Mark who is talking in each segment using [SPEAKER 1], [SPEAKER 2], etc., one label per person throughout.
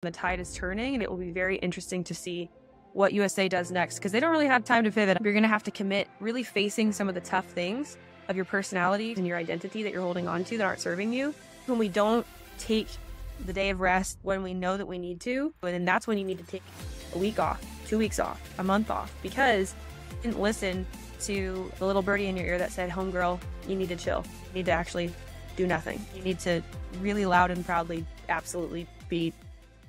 [SPEAKER 1] The tide is turning, and it will be very interesting to see what USA does next, because they don't really have time to pivot. You're going to have to commit really facing some of the tough things of your personality and your identity that you're holding on to that aren't serving you. When we don't take the day of rest when we know that we need to, and then that's when you need to take a week off, 2 weeks off, a month off, because you didn't listen to the little birdie in your ear that said, homegirl, you need to chill. You need to actually do nothing. You need to really loud and proudly absolutely be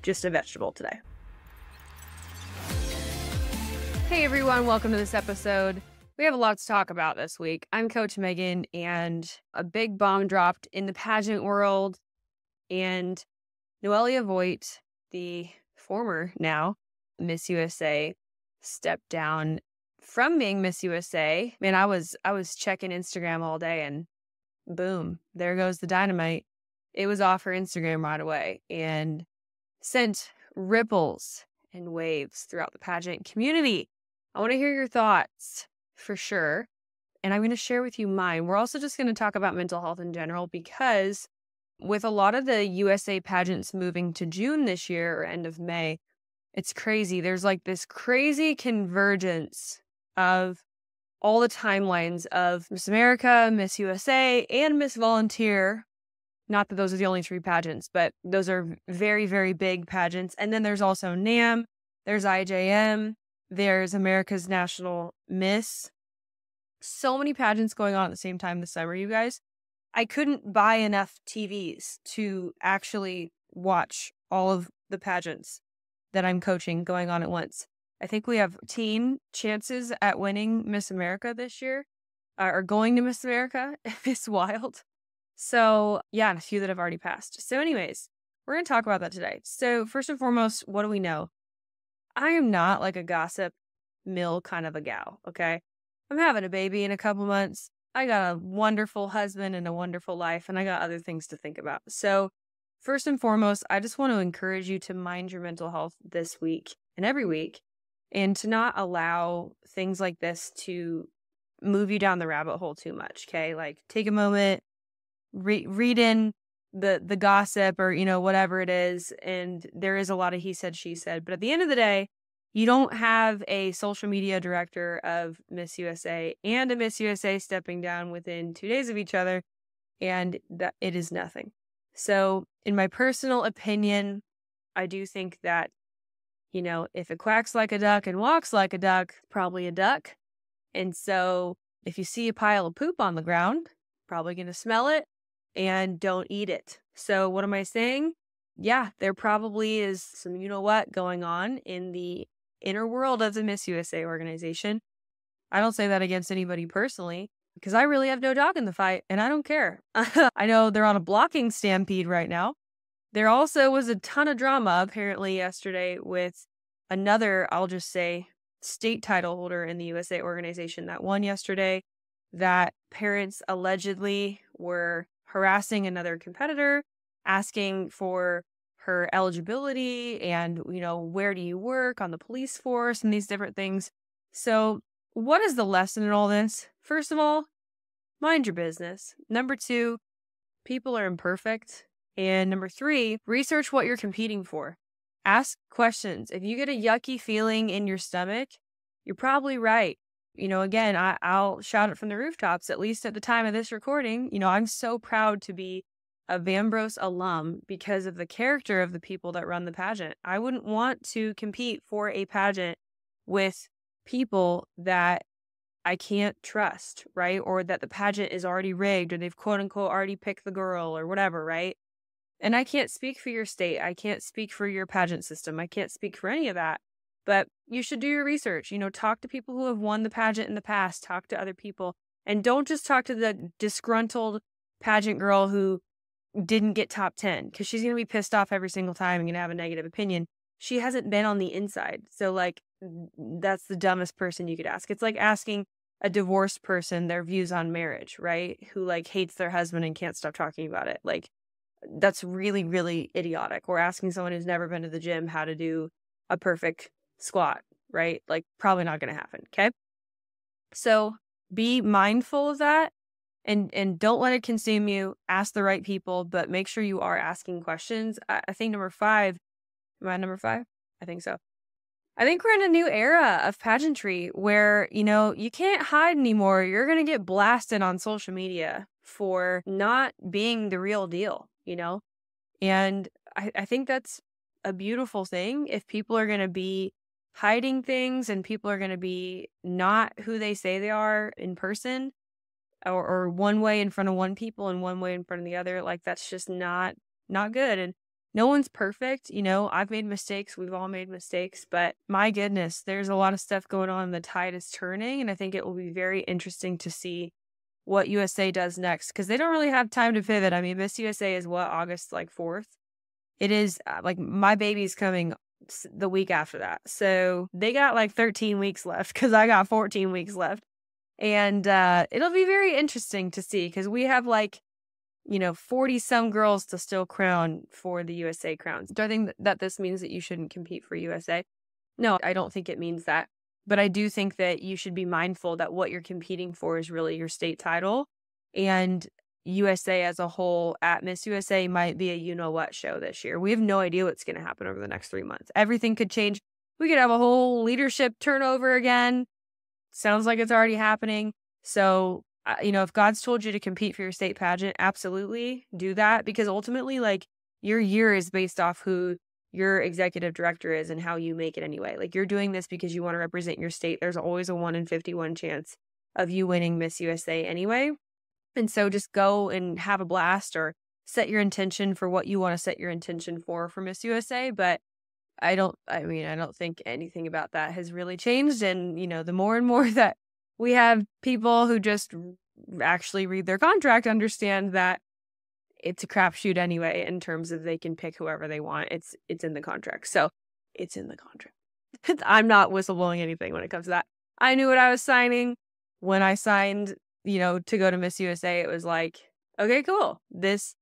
[SPEAKER 1] just a vegetable today. Hey everyone, welcome to this episode. We have a lot to talk about this week. I'm Coach Megan, and a big bomb dropped in the pageant world, and Noelia Voigt, the former now Miss USA, stepped down from being Miss USA. Man, I was checking Instagram all day, and boom, there goes the dynamite. It was off her Instagram right away and sent ripples and waves throughout the pageant community. I want to hear your thoughts for sure, and I'm going to share with you mine. We're also just going to talk about mental health in general, because with a lot of the USA pageants moving to June this year or end of May, it's crazy. There's like this crazy convergence of all the timelines of Miss America, Miss USA, and Miss Volunteer. Not that those are the only three pageants, but those are very, very big pageants. And then there's also NAM, there's IJM, there's America's National Miss. So many pageants going on at the same time this summer, you guys. I couldn't buy enough TVs to actually watch all of the pageants that I'm coaching going on at once. I think we have teen chances at winning Miss America this year, or going to Miss America. It's wild. So yeah, and a few that have already passed. So anyways, we're going to talk about that today. So first and foremost, what do we know? I am not like a gossip mill kind of a gal, okay? I'm having a baby in a couple months. I got a wonderful husband and a wonderful life, and I got other things to think about. So first and foremost, I just want to encourage you to mind your mental health this week and every week, and to not allow things like this to move you down the rabbit hole too much, okay? Like, take a moment, read in the gossip, or whatever it is, and there is a lot of he said, she said, but at the end of the day, you don't have a social media director of Miss USA and a Miss USA stepping down within 2 days of each other, and that it is nothing. So in my personal opinion, I do think that, if it quacks like a duck and walks like a duck, probably a duck. And so if you see a pile of poop on the ground, probably going to smell it, and don't eat it. So what am I saying? Yeah, there probably is some you-know-what going on in the inner world of the Miss USA organization. I don't say that against anybody personally, because I really have no dog in the fight, and I don't care. I know they're on a blocking stampede right now. There also was a ton of drama apparently yesterday with another, I'll just say, state title holder in the USA organization that won yesterday, that parents allegedly were harassing another competitor, asking for her eligibility and, where do you work on the police force and these different things. So what is the lesson in all this? First of all, mind your business. Number two, people are imperfect. And number three, research what you're competing for. Ask questions. If you get a yucky feeling in your stomach, you're probably right. Again, I'll shout it from the rooftops, at least at the time of this recording. I'm so proud to be a Vambrose alum because of the character of the people that run the pageant. I wouldn't want to compete for a pageant with people that I can't trust, right? Or that the pageant is already rigged, or they've quote unquote already picked the girl or whatever, right? And I can't speak for your state. I can't speak for your pageant system. I can't speak for any of that. But you should do your research. Talk to people who have won the pageant in the past. Talk to other people. And don't just talk to the disgruntled pageant girl who didn't get top 10, because she's going to be pissed off every single time and going to have a negative opinion. She hasn't been on the inside. So, that's the dumbest person you could ask. It's like asking a divorced person their views on marriage, right? Who, hates their husband and can't stop talking about it. That's really, really idiotic. Or asking someone who's never been to the gym how to do a perfect squat, right? Probably not going to happen, okay? So be mindful of that, and don't let it consume you. Ask the right people, but make sure you are asking questions. I think number 5, Am I number 5? I think so. I think we're in a new era of pageantry where, you can't hide anymore. You're going to get blasted on social media for not being the real deal, And I think that's a beautiful thing. If people are going to be hiding things and people are going to be not who they say they are in person, or one way in front of one people and one way in front of the other, like that's just not good. And no one's perfect. I've made mistakes. We've all made mistakes, but my goodness, there's a lot of stuff going on. The tide is turning, and I think it will be very interesting to see what USA does next, because they don't really have time to pivot. I mean, Miss USA is August 4th. It is my baby's coming the week after that. So they got 13 weeks left because I got 14 weeks left. And it'll be very interesting to see, because we have 40 some girls to still crown for the USA crowns. Do I think that this means that you shouldn't compete for USA? No, I don't think it means that. But I do think that you should be mindful that what you're competing for is really your state title. And USA as a whole at Miss USA might be a you-know-what show this year. We have no idea what's going to happen over the next 3 months. Everything could change. We could have a whole leadership turnover again. Sounds like it's already happening. So, if God's told you to compete for your state pageant, absolutely do that, because ultimately, your year is based off who your executive director is and how you make it anyway. You're doing this because you want to represent your state. There's always a 1 in 51 chance of you winning Miss USA anyway. And so just go and have a blast, or set your intention for what you want to set your intention for Miss USA. But I don't think anything about that has really changed. And, the more and more that we have people who just actually read their contract, understand that it's a crapshoot anyway, in terms of they can pick whoever they want. It's in the contract. So it's in the contract. I'm not whistleblowing anything when it comes to that. I knew what I was signing when I signed, to go to Miss USA. It was okay, cool. This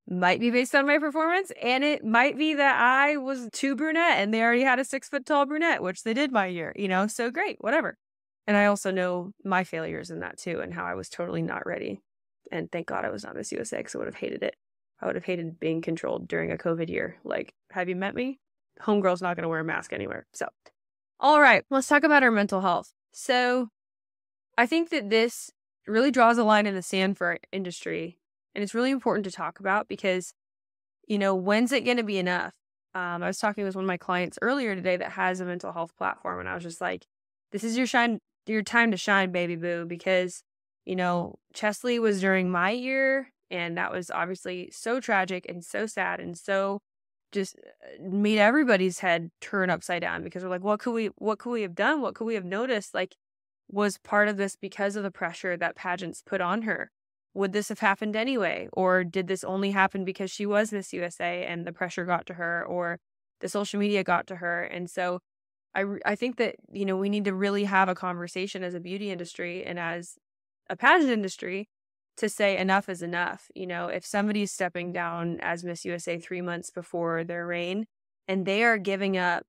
[SPEAKER 1] might be based on my performance, and it might be that I was too brunette and they already had a 6-foot-tall brunette, which they did my year, so great, whatever. And I also know my failures in that too, and how I was totally not ready. And thank God I was not Miss USA, because I would have hated it. I would have hated being controlled during a COVID year. Have you met me? Homegirl's not going to wear a mask anywhere. So, all right, let's talk about our mental health. So I think that this really draws a line in the sand for our industry. And it's really important to talk about, because, when's it going to be enough? I was talking with one of my clients earlier today that has a mental health platform. And I was just like, this is your time to shine, baby boo. Because, Chesley was during my year, and that was obviously so tragic and so sad, and so just made everybody's head turn upside down, because we're like, what could we have done? What could we have noticed? Was part of this because of the pressure that pageants put on her? Would this have happened anyway? Or did this only happen because she was Miss USA and the pressure got to her, or the social media got to her? And so I think that, we need to really have a conversation as a beauty industry and as a pageant industry to say enough is enough. If somebody's stepping down as Miss USA 3 months before their reign, and they are giving up,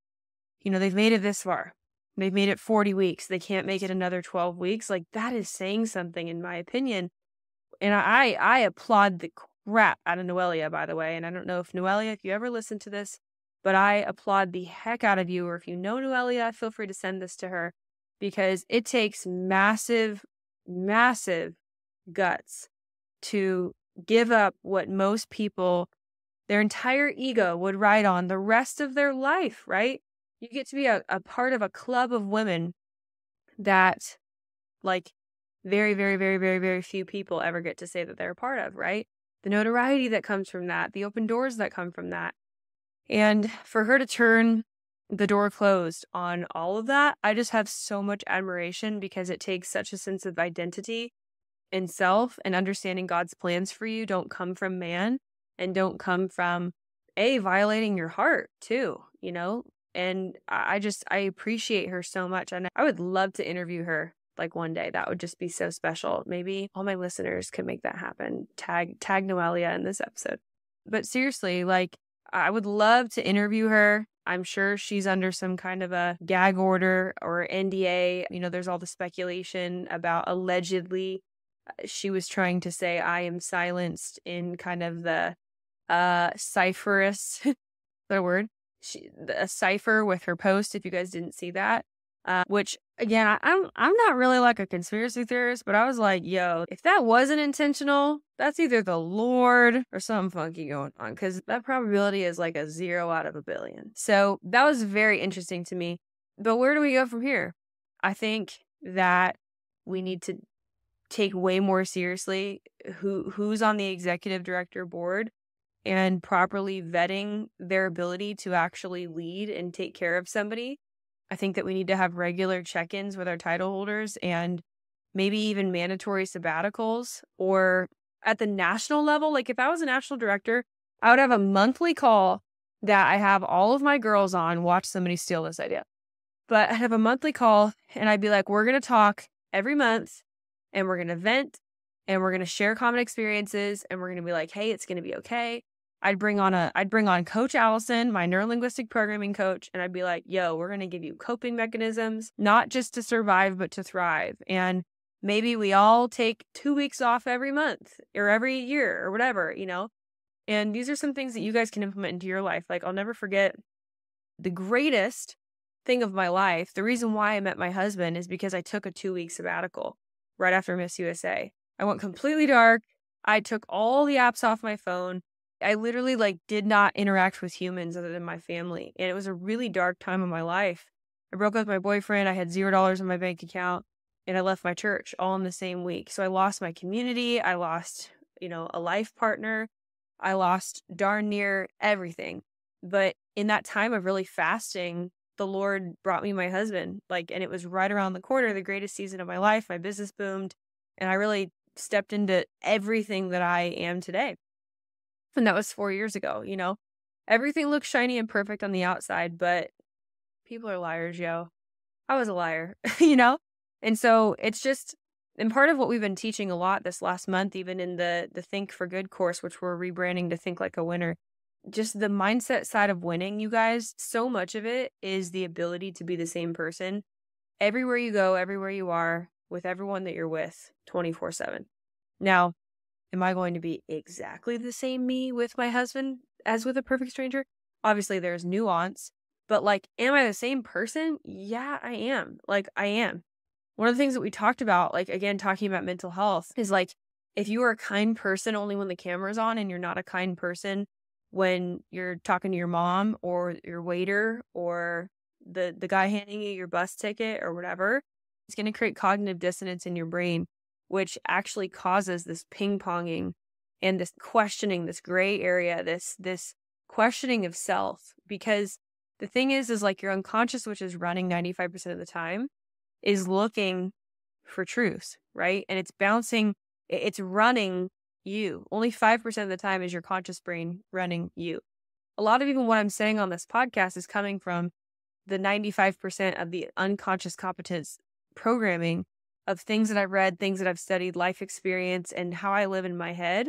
[SPEAKER 1] they've made it this far. They've made it 40 weeks. They can't make it another 12 weeks. That is saying something, in my opinion. And I applaud the crap out of Noelia, by the way. And I don't know if Noelia, if you ever listen to this, but I applaud the heck out of you. Or if you know Noelia, feel free to send this to her, because it takes massive, massive guts to give up what most people, their entire ego would ride on the rest of their life, right? You get to be a part of a club of women that very, very, very, very, very few people ever get to say that they're a part of, right? The notoriety that comes from that, the open doors that come from that. And for her to turn the door closed on all of that, I just have so much admiration, because it takes such a sense of identity and self, and understanding God's plans for you don't come from man, and don't come from violating your heart too, And I appreciate her so much. And I would love to interview her one day. That would just be so special. Maybe all my listeners could make that happen. Tag Noelia in this episode. But seriously, I would love to interview her. I'm sure she's under some kind of a gag order or NDA. There's all the speculation about allegedly she was trying to say I am silenced in kind of the cipherous, the word, a cipher with her post, if you guys didn't see that. Which again, I'm not really like a conspiracy theorist, but I was like, yo, if that wasn't intentional, that's either the Lord or something funky going on, because that probability is like a 0 out of a billion. So that was very interesting to me. But where do we go from here? I think that we need to take way more seriously who's on the executive director board and properly vetting their ability to actually lead and take care of somebody. I think that we need to have regular check-ins with our title holders and maybe even mandatory sabbaticals, or at the national level. Like if I was a national director, I would have a monthly call that I have all of my girls on. Watch somebody steal this idea. But I'd have a monthly call and I'd be like, we're going to talk every month and we're going to vent and we're going to share common experiences and we're going to be like, hey, it's going to be okay. I'd bring on Coach Allison, my neurolinguistic programming coach, and I'd be like, yo, we're going to give you coping mechanisms, not just to survive, but to thrive. And maybe we all take 2 weeks off every month or every year or whatever, And these are some things that you guys can implement into your life. Like I'll never forget the greatest thing of my life. The reason why I met my husband is because I took a 2-week sabbatical right after Miss USA. I went completely dark. I took all the apps off my phone. I literally did not interact with humans other than my family. And it was a really dark time in my life. I broke up with my boyfriend. I had $0 in my bank account and I left my church all in the same week. So I lost my community. I lost, a life partner. I lost darn near everything. But in that time of really fasting, the Lord brought me my husband, and it was right around the corner, the greatest season of my life. My business boomed and I really stepped into everything that I am today. And that was 4 years ago, Everything looks shiny and perfect on the outside, but people are liars, yo. I was a liar, And so it's just, and part of what we've been teaching a lot this last month, even in the Think for Good course, which we're rebranding to Think Like a Winner, just the mindset side of winning, you guys, so much of it is the ability to be the same person everywhere you go, everywhere you are, with everyone that you're with 24/7. Now, am I going to be exactly the same me with my husband as with a perfect stranger? Obviously, there's nuance, but am I the same person? Yeah, I am. I am. One of the things that we talked about, again, talking about mental health, is if you are a kind person only when the camera's on and you're not a kind person when you're talking to your mom or your waiter or the guy handing you your bus ticket or whatever, it's going to create cognitive dissonance in your brain, which actually causes this ping-ponging and this questioning, this gray area, this questioning of self. Because the thing is your unconscious, which is running 95% of the time, is looking for truth, right? And it's running you. Only 5% of the time is your conscious brain running you. A lot of even what I'm saying on this podcast is coming from the 95% of the unconscious competence programming of things that I've read, things that I've studied, life experience, and how I live in my head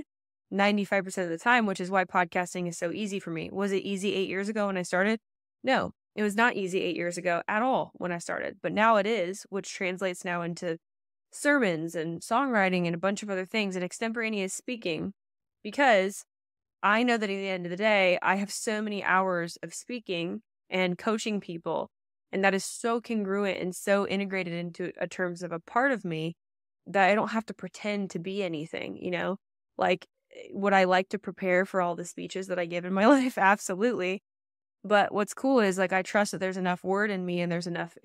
[SPEAKER 1] 95% of the time, which is why podcasting is so easy for me. Was it easy 8 years ago when I started? No, it was not easy 8 years ago at all when I started, but now it is, which translates now into sermons and songwriting and a bunch of other things and extemporaneous speaking, because I know that at the end of the day, I have so many hours of speaking and coaching people. And that is so congruent and so integrated into a terms of a part of me that I don't have to pretend to be anything, would I like to prepare for all the speeches that I give in my life? Absolutely. But what's cool is I trust that there's enough word in me and there's enough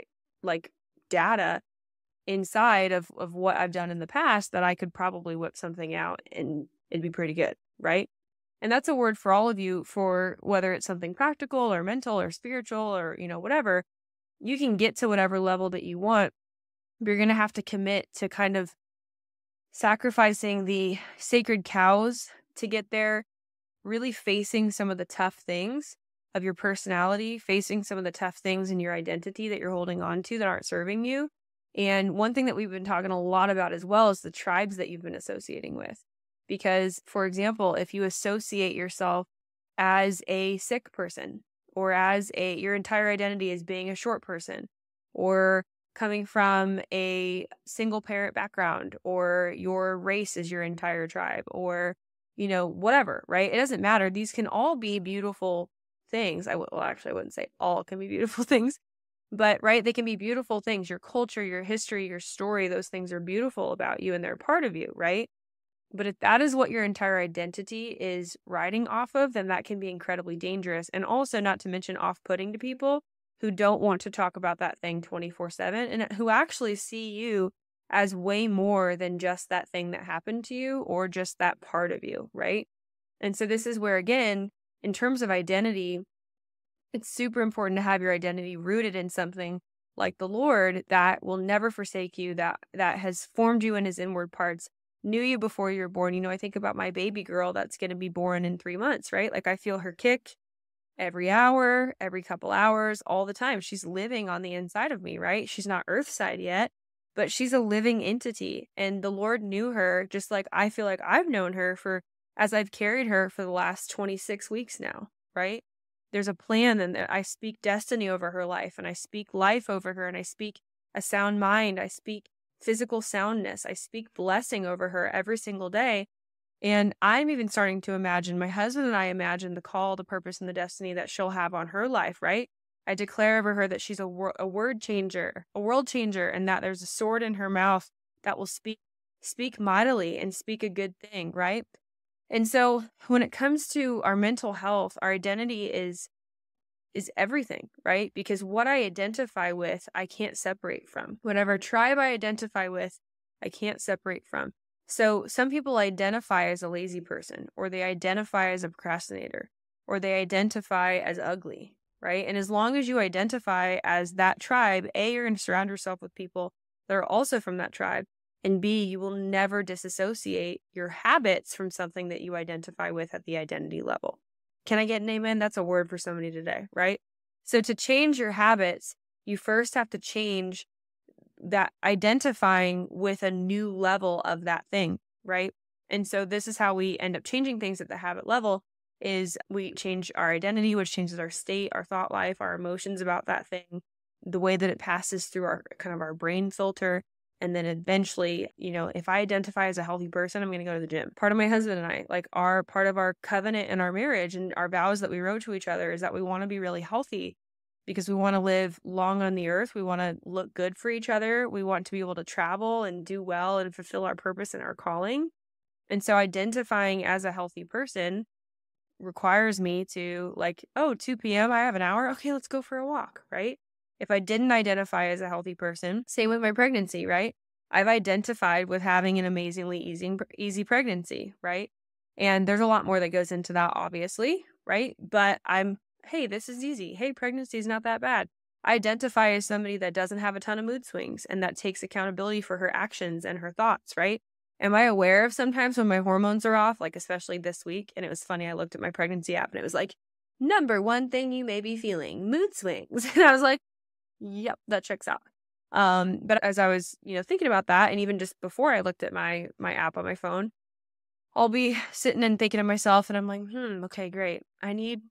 [SPEAKER 1] data inside of what I've done in the past that I could probably whip something out and it'd be pretty good. Right. And that's a word for all of you, for whether it's something practical or mental or spiritual or, whatever. You can get to whatever level that you want, but you're going to have to commit to kind of sacrificing the sacred cows to get there, really facing some of the tough things of your personality, facing some of the tough things in your identity that you're holding on to that aren't serving you. And one thing that we've been talking a lot about as well is the tribes that you've been associating with. Because, for example, if you associate yourself as a sick person, or as your entire identity as being a short person, or coming from a single parent background, or your race is your entire tribe, or, whatever, right? It doesn't matter. These can all be beautiful things. Actually, I wouldn't say all can be beautiful things, but right, they can be beautiful things. Your culture, your history, your story, those things are beautiful about you and they're part of you, right? But if that is what your entire identity is riding off of, then that can be incredibly dangerous. And also, not to mention, off-putting to people who don't want to talk about that thing 24/7 and who actually see you as way more than just that thing that happened to you or just that part of you, right? And so this is where, again, in terms of identity, it's super important to have your identity rooted in something like the Lord that will never forsake you, that has formed you in his inward parts, knew you before you were born. You know, I think about my baby girl that's going to be born in 3 months, right? Like, I feel her kick every hour, every couple hours, all the time. She's living on the inside of me, right? She's not earthside yet, but she's a living entity. And the Lord knew her just like I feel like I've known her as I've carried her for the last 26 weeks now, right? There's a plan, and I speak destiny over her life, and I speak life over her, and I speak a sound mind. I speak physical soundness. I speak blessing over her every single day. And I'm even starting to imagine, my husband and I imagine the call, the purpose, and the destiny that she'll have on her life, right? I declare over her that she's a word changer, a world changer, and that there's a sword in her mouth that will speak mightily and speak a good thing, right? And so when it comes to our mental health, our identity is everything, right? Because what I identify with, I can't separate from. Whatever tribe I identify with, I can't separate from. So some people identify as a lazy person, or they identify as a procrastinator, or they identify as ugly, right? And as long as you identify as that tribe, A, you're going to surround yourself with people that are also from that tribe, and B, you will never disassociate your habits from something that you identify with at the identity level. Can I get an amen? That's a word for somebody today, right? So to change your habits, you first have to change that identifying with a new level of that thing, right? And so this is how we end up changing things at the habit level, is we change our identity, which changes our state, our thought life, our emotions about that thing, the way that it passes through our brain filter. And then eventually, if I identify as a healthy person, I'm going to go to the gym. Part of my husband and I, like, part of our covenant in our marriage and our vows that we wrote to each other is that we want to be really healthy because we want to live long on the earth. We want to look good for each other. We want to be able to travel and do well and fulfill our purpose and our calling. And so identifying as a healthy person requires me to 2 p.m., I have an hour. Okay, let's go for a walk, right? If I didn't identify as a healthy person, same with my pregnancy, right? I've identified with having an amazingly easy pregnancy, right? And there's a lot more that goes into that, obviously, right? But hey, this is easy. Hey, pregnancy is not that bad. I identify as somebody that doesn't have a ton of mood swings and that takes accountability for her actions and her thoughts, right? Am I aware of sometimes when my hormones are off, like especially this week? And it was funny, I looked at my pregnancy app and it was like, number one thing you may be feeling, mood swings. And I was like, yep, that checks out. But as I was, thinking about that, and even just before I looked at my app on my phone, I'll be sitting and thinking to myself, and I'm like, okay, great. I need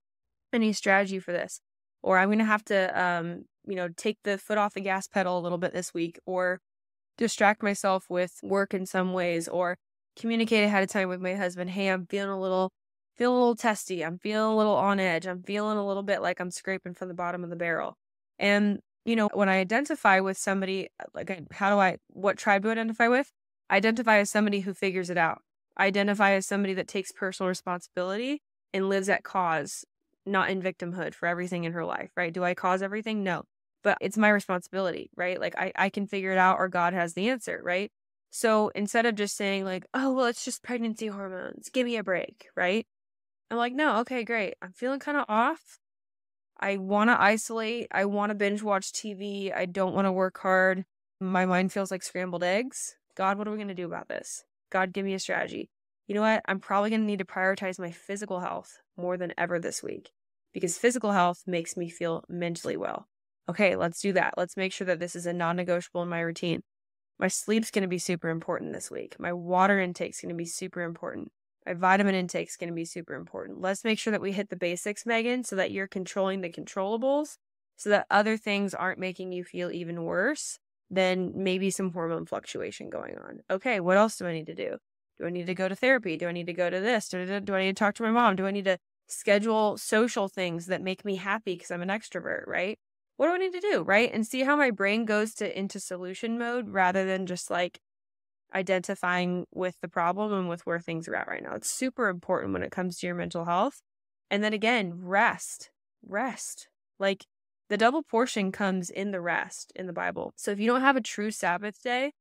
[SPEAKER 1] strategy for this, or I'm gonna have to, take the foot off the gas pedal a little bit this week, or distract myself with work in some ways, or communicate ahead of time with my husband. Hey, I'm feeling a little testy. I'm feeling a little on edge. I'm feeling a little bit like I'm scraping from the bottom of the barrel. And when I identify with somebody, what tribe do I identify with? I identify as somebody who figures it out. I identify as somebody that takes personal responsibility and lives at cause, not in victimhood for everything in her life, right? Do I cause everything? No, but it's my responsibility, right? Like I can figure it out, or God has the answer, right? So instead of just saying like, oh, well, it's just pregnancy hormones, give me a break, right? I'm like, no, okay, great. I'm feeling kind of off. I want to isolate. I want to binge watch TV. I don't want to work hard. My mind feels like scrambled eggs. God, what are we going to do about this? God, give me a strategy. You know what? I'm probably going to need to prioritize my physical health more than ever this week, because physical health makes me feel mentally well. Okay, let's do that. Let's make sure that this is a non-negotiable in my routine. My sleep's going to be super important this week. My water intake's going to be super important. My vitamin intake's going to be super important. Let's make sure that we hit the basics, Megan, so that you're controlling the controllables, so that other things aren't making you feel even worse than maybe some hormone fluctuation going on. Okay, what else do I need to do? Do I need to go to therapy? Do I need to go to this? Do I need to talk to my mom? Do I need to schedule social things that make me happy because I'm an extrovert, right? What do I need to do, right? And see how my brain goes into solution mode rather than just like identifying with the problem and with where things are at right now. It's super important when it comes to your mental health. And then again, rest. Like the double portion comes in the rest in the Bible. So if you don't have a true Sabbath day,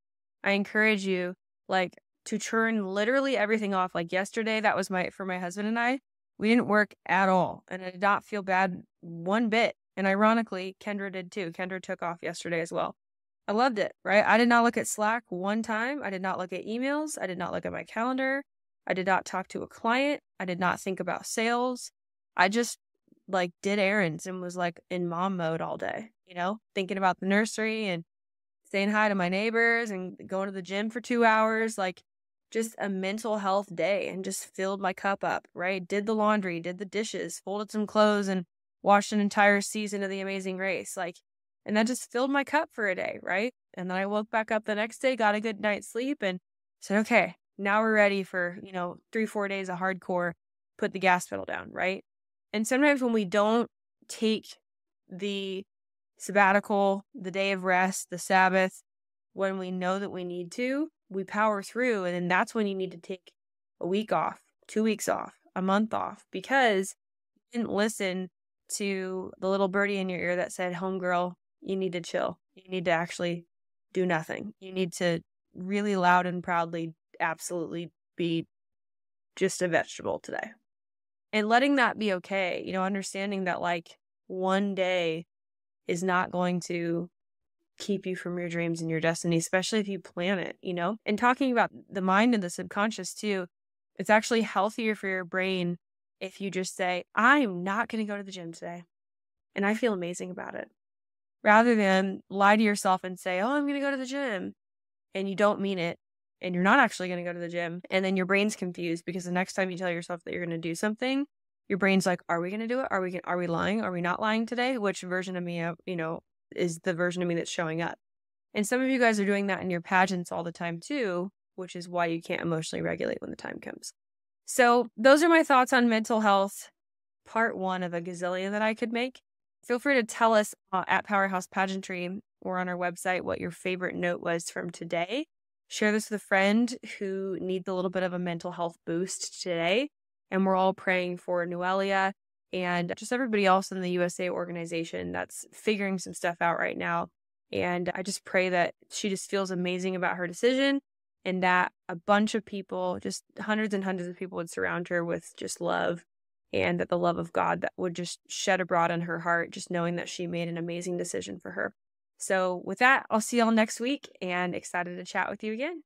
[SPEAKER 1] I encourage you like to turn literally everything off. Like yesterday, that was for my husband and I. We didn't work at all, and I did not feel bad one bit. And ironically, Kendra did too. Kendra took off yesterday as well. I loved it, right? I did not look at Slack one time. I did not look at emails. I did not look at my calendar. I did not talk to a client. I did not think about sales. I just like did errands and was like in mom mode all day, thinking about the nursery and saying hi to my neighbors and going to the gym for 2 hours, like just a mental health day, and just filled my cup up, right? Did the laundry, did the dishes, folded some clothes, and watched an entire season of The Amazing Race. And that just filled my cup for a day, right? And then I woke back up the next day, got a good night's sleep, and said, okay, now we're ready for, 3-4 days of hardcore, put the gas pedal down, right? And sometimes when we don't take the sabbatical, the day of rest, the Sabbath, when we know that we need to, we power through. And then that's when you need to take a week off, 2 weeks off, a month off, because you didn't listen to the little birdie in your ear that said, homegirl, you need to chill. You need to actually do nothing. You need to really loud and proudly, absolutely be just a vegetable today. And letting that be okay, understanding that like one day is not going to keep you from your dreams and your destiny, especially if you plan it, And talking about the mind and the subconscious too, it's actually healthier for your brain if you just say, I'm not going to go to the gym today, and I feel amazing about it, rather than lie to yourself and say, oh, I'm going to go to the gym, and you don't mean it, and you're not actually going to go to the gym, and then your brain's confused because the next time you tell yourself that you're going to do something, your brain's like, are we going to do it? Are we lying? Are we not lying today? Which version of me, is the version of me that's showing up? And some of you guys are doing that in your pageants all the time too, which is why you can't emotionally regulate when the time comes. So those are my thoughts on mental health, part 1 of a gazillion that I could make. Feel free to tell us at Powerhouse Pageantry or on our website what your favorite note was from today. Share this with a friend who needs a little bit of a mental health boost today. And we're all praying for Noelia and just everybody else in the USA organization that's figuring some stuff out right now. And I just pray that she just feels amazing about her decision, and that a bunch of people, just hundreds and hundreds of people, would surround her with just love, and that the love of God that would just shed abroad in her heart, just knowing that she made an amazing decision for her. So with that, I'll see y'all next week, and excited to chat with you again.